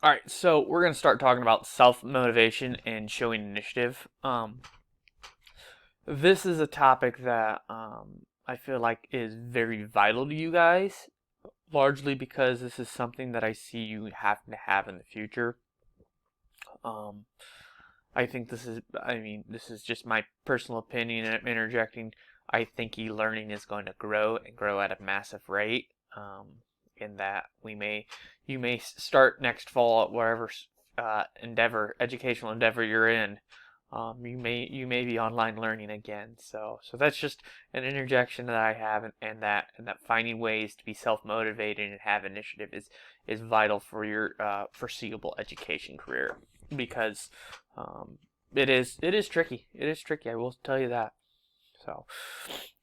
All right, so we're going to start talking about self-motivation and showing initiative. This is a topic that I feel like is very vital to you guys, largely because this is something that I see you having to have in the future. Um, I think this is just my personal opinion, and I'm interjecting. I think e-learning is going to grow and grow at a massive rate. In that you may start next fall at wherever educational endeavor you're in. You may be online learning again. So that's just an interjection that I have, and that finding ways to be self-motivated and have initiative is vital for your foreseeable education career because it is tricky. It is tricky. I will tell you that. So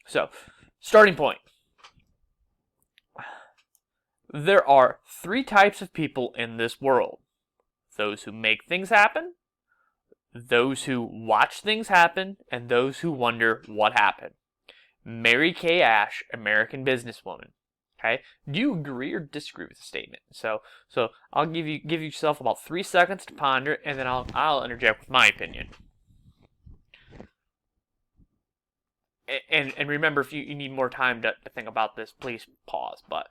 so starting point. There are three types of people in this world: those who make things happen, those who watch things happen, and those who wonder what happened. Mary Kay Ash, American businesswoman. Okay, do you agree or disagree with the statement? So I'll give yourself about 3 seconds to ponder, and then I'll interject with my opinion. And remember, if you need more time to think about this, please pause. But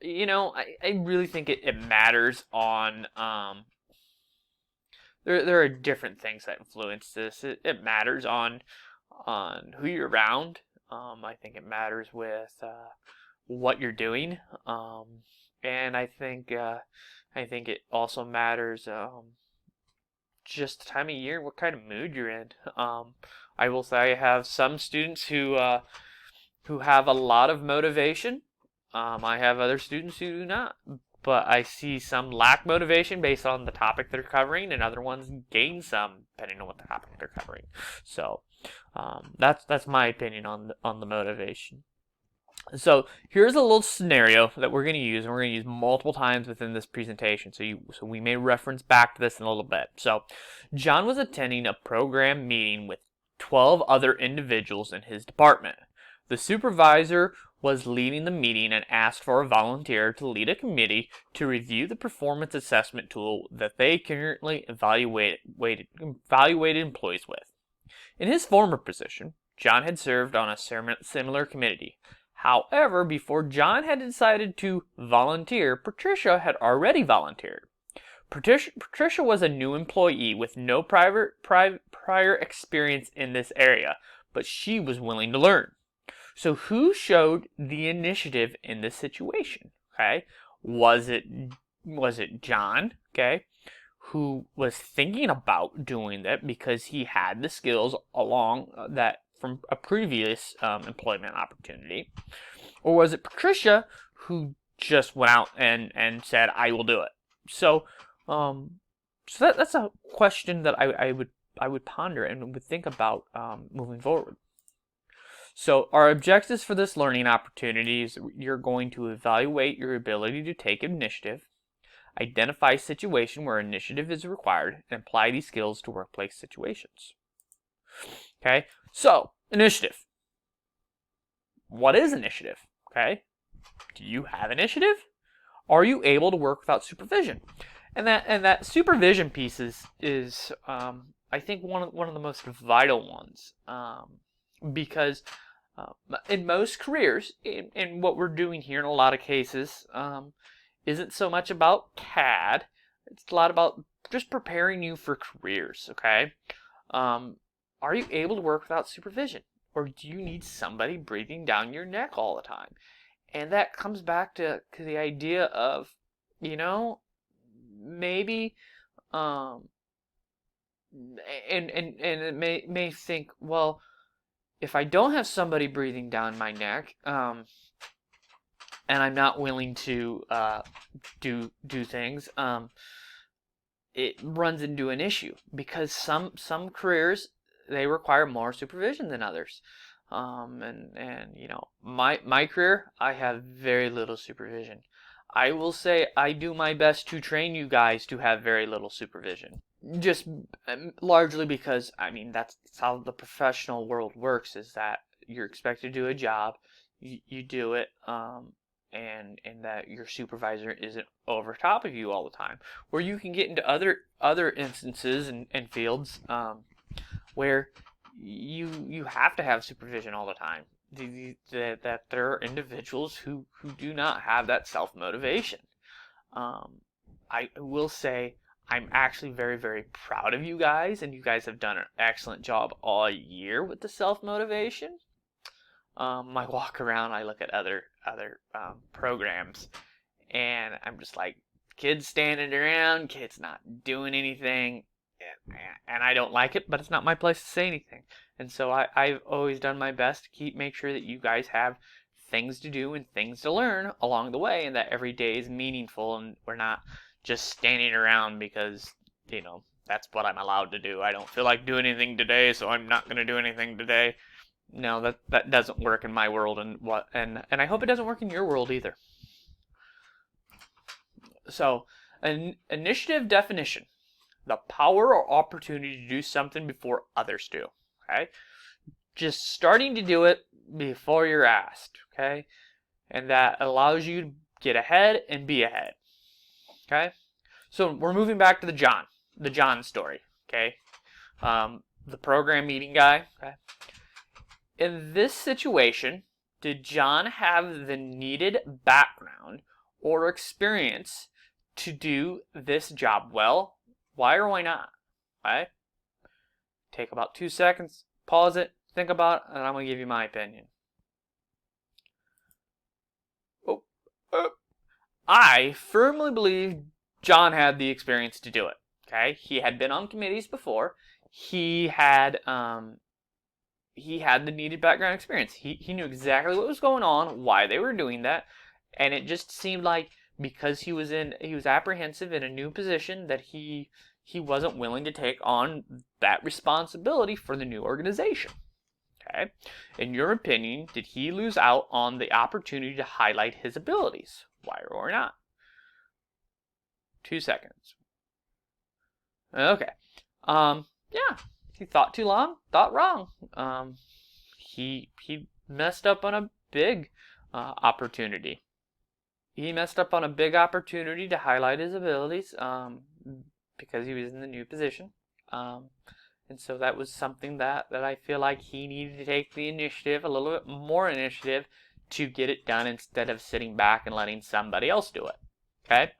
I really think it matters on there are different things that influence this. It matters on who you're around. I think it matters with what you're doing. And I think it also matters just the time of year, what kind of mood you're in. I will say I have some students who have a lot of motivation. I have other students who do not. But I see some lack motivation based on the topic they're covering, and other ones gain some depending on what the topic they're covering. So that's my opinion on the motivation. So here's a little scenario that we're going to use, and we're going to use multiple times within this presentation. So we may reference back to this in a little bit. So John was attending a program meeting with 12 other individuals in his department. The supervisor was leading the meeting and asked for a volunteer to lead a committee to review the performance assessment tool that they currently evaluated employees with. In his former position, John had served on a similar committee. However, before John had decided to volunteer, Patricia had already volunteered. Patricia was a new employee with no prior experience in this area, but she was willing to learn. So who showed the initiative in this situation? Okay, was it John? Okay, who was thinking about doing that because he had the skills along that from a previous employment opportunity, or was it Patricia who just went out and said, "I will do it"? So, that's a question that I would ponder and would think about moving forward. So our objectives for this learning opportunity is you're going to evaluate your ability to take initiative, identify a situation where initiative is required, and apply these skills to workplace situations. Okay, so initiative. What is initiative? Okay, do you have initiative? Are you able to work without supervision? And that supervision piece is I think one of the most vital ones because in most careers, and what we're doing here in a lot of cases, isn't so much about CAD. It's a lot about just preparing you for careers, okay? Are you able to work without supervision? Or do you need somebody breathing down your neck all the time? And that comes back to the idea of, maybe, and it may think, well, if I don't have somebody breathing down my neck, and I'm not willing to do things, it runs into an issue because some careers they require more supervision than others. My career, I have very little supervision. I will say I do my best to train you guys to have very little supervision. Just largely because, that's how the professional world works, is that you're expected to do a job, you do it, and that your supervisor isn't over top of you all the time. Or you can get into other instances and fields where you have to have supervision all the time. That there are individuals who do not have that self-motivation. I will say I'm actually very, very proud of you guys, and you guys have done an excellent job all year with the self-motivation. I walk around, I look at other programs, and I'm just like, kids standing around, kids not doing anything, and I don't like it, but it's not my place to say anything. And so I've always done my best to make sure that you guys have things to do and things to learn along the way, and that every day is meaningful, and we're not just standing around because, that's what I'm allowed to do. I don't feel like doing anything today, so I'm not going to do anything today. No, that doesn't work in my world, and I hope it doesn't work in your world either. So, an initiative definition: the power or opportunity to do something before others do. Okay, just starting to do it before you're asked. Okay, and that allows you to get ahead and be ahead. Okay, so we're moving back to the John story. Okay, the program meeting guy. Okay. In this situation, did John have the needed background or experience to do this job well? Why or why not? Okay? Take about 2 seconds, pause it, think about it, and I'm going to give you my opinion. I firmly believe John had the experience to do it. Okay? He had been on committees before. He had the needed background experience. He knew exactly what was going on, why they were doing that, and it just seemed like because he was apprehensive in a new position that he wasn't willing to take on that responsibility for the new organization. Okay? In your opinion, did he lose out on the opportunity to highlight his abilities? Why or not? 2 seconds. Okay. Yeah. He thought too long, thought wrong. He messed up on a big opportunity. He messed up on a big opportunity to highlight his abilities because he was in the new position. And so that was something that I feel like he needed to take the initiative, a little bit more initiative, to get it done instead of sitting back and letting somebody else do it. Okay?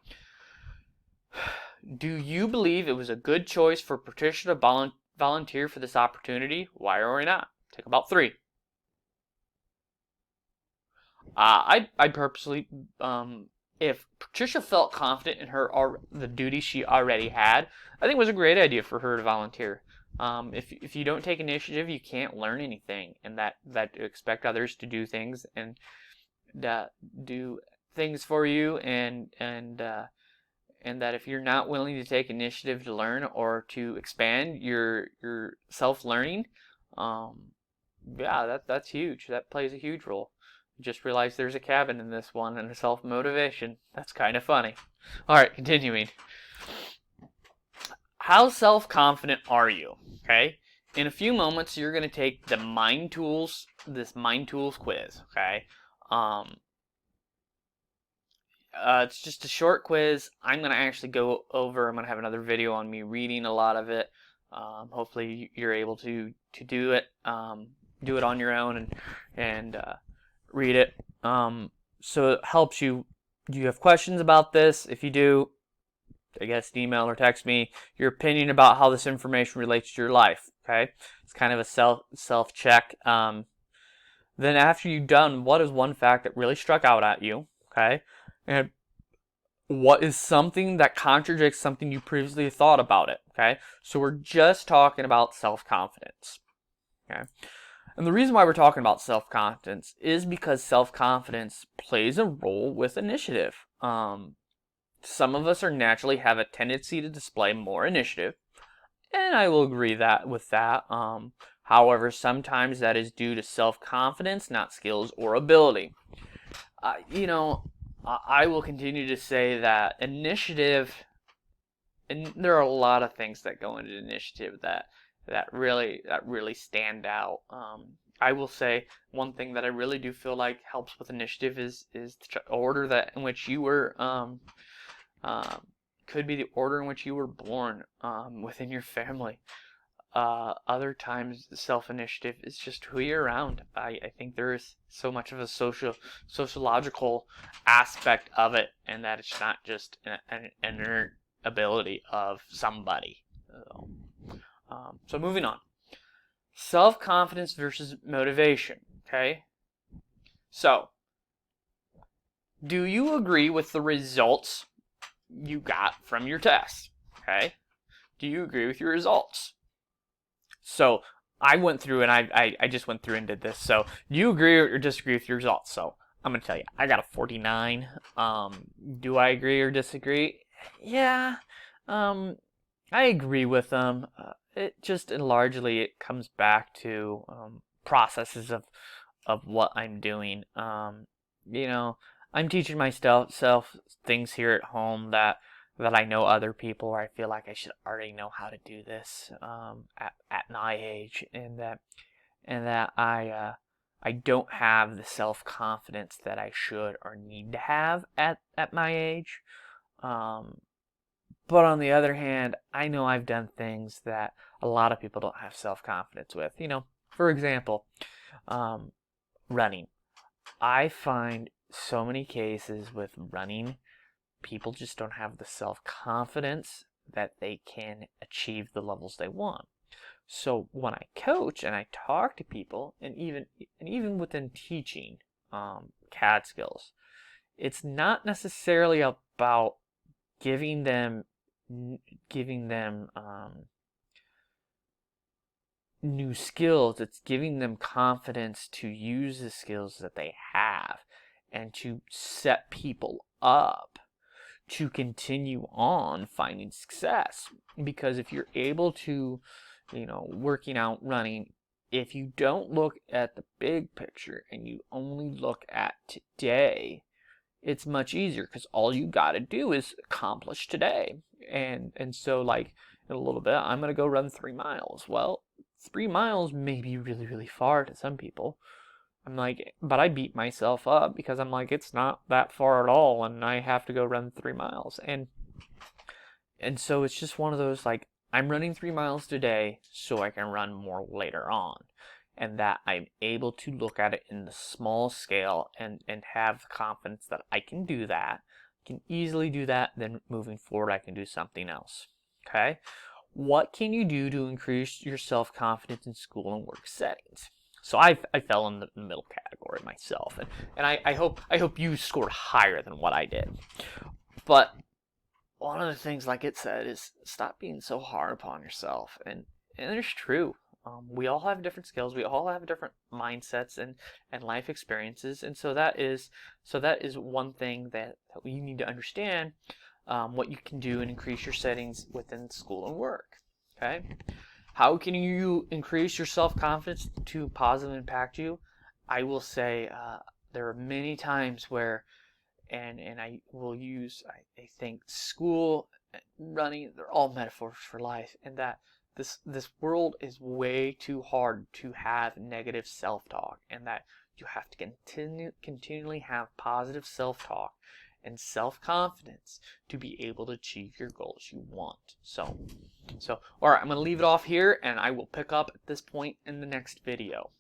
Do you believe it was a good choice for Patricia to volunteer for this opportunity? Why or why not? Take about 3. I purposely, if Patricia felt confident in the duty she already had, I think it was a great idea for her to volunteer. If you don't take initiative, you can't learn anything, and that expect others to do things and do things for you, and that if you're not willing to take initiative to learn or to expand your self-learning, yeah, that's huge. That plays a huge role. Just realized there's a cabin in this one and a self-motivation. That's kind of funny. All right, continuing. How self-confident are you? Okay. In a few moments, you're going to take this Mind Tools quiz. Okay. It's just a short quiz. I'm going to actually go over. I'm going to have another video on me reading a lot of it. Hopefully, you're able to do it. Do it on your own and read it. So it helps you. Do you have questions about this? If you do, I guess email or text me your opinion about how this information relates to your life. Okay, it's kind of a self check. Then after you've done, what is one fact that really struck out at you? Okay, and what is something that contradicts something you previously thought about it? Okay, so we're just talking about self-confidence. Okay. And the reason why we're talking about self-confidence is because self-confidence plays a role with initiative. Some of us naturally have a tendency to display more initiative, and I will agree with that. However, sometimes that is due to self-confidence, not skills or ability. I will continue to say that initiative, and there are a lot of things that go into initiative that really stand out. I will say one thing that I really do feel like helps with initiative is the order that in which you were could be the order in which you were born within your family. Other times, self-initiative is just who you're around. I think there is so much of a sociological aspect of it, and that it's not just an inherent ability of somebody. So moving on. Self-confidence versus motivation. Okay? So, do you agree with the results you got from your test? Okay? Do you agree with your results? So I went through and I just went through and did this. So do you agree or disagree with your results? So I'm gonna tell you, I got a 49. Do I agree or disagree? Yeah. I agree with them. It just largely it comes back to processes of what I'm doing. I'm teaching myself things here at home that I know other people, or I feel like I should already know how to do this at my age, and that I don't have the self-confidence that I should or need to have at my age. But on the other hand, I know I've done things that a lot of people don't have self-confidence with. For example, running. I find so many cases with running, people just don't have the self-confidence that they can achieve the levels they want. So when I coach and I talk to people, and even within teaching CAD skills, it's not necessarily about giving them new skills. It's giving them confidence to use the skills that they have and to set people up to continue on finding success. Because if you're able to, working out, running, if you don't look at the big picture and you only look at today, it's much easier because all you got to do is accomplish today. And so, like, in a little bit, I'm going to go run 3 miles. Well, 3 miles may be really, really far to some people. I'm like, but I beat myself up because I'm like, it's not that far at all, and I have to go run 3 miles. And so it's just one of those, like, I'm running 3 miles today so I can run more later on. And that I'm able to look at it in the small scale and have the confidence that I can do that. I can easily do that. Then moving forward, I can do something else. Okay? What can you do to increase your self-confidence in school and work settings? So I fell in the middle category myself, and I hope you scored higher than what I did. But one of the things, like it said, is stop being so hard upon yourself, and it's true. We all have different skills. We all have different mindsets and life experiences, and so that is one thing that you need to understand. What you can do and increase your settings within school and work. Okay, how can you increase your self-confidence to positively impact you? I will say there are many times where, and I will use, I think school, running, they're all metaphors for life, and that this world is way too hard to have negative self-talk, and that you have to continually have positive self-talk and self-confidence to be able to achieve your goals you want. So all right, I'm going to leave it off here, and I will pick up at this point in the next video.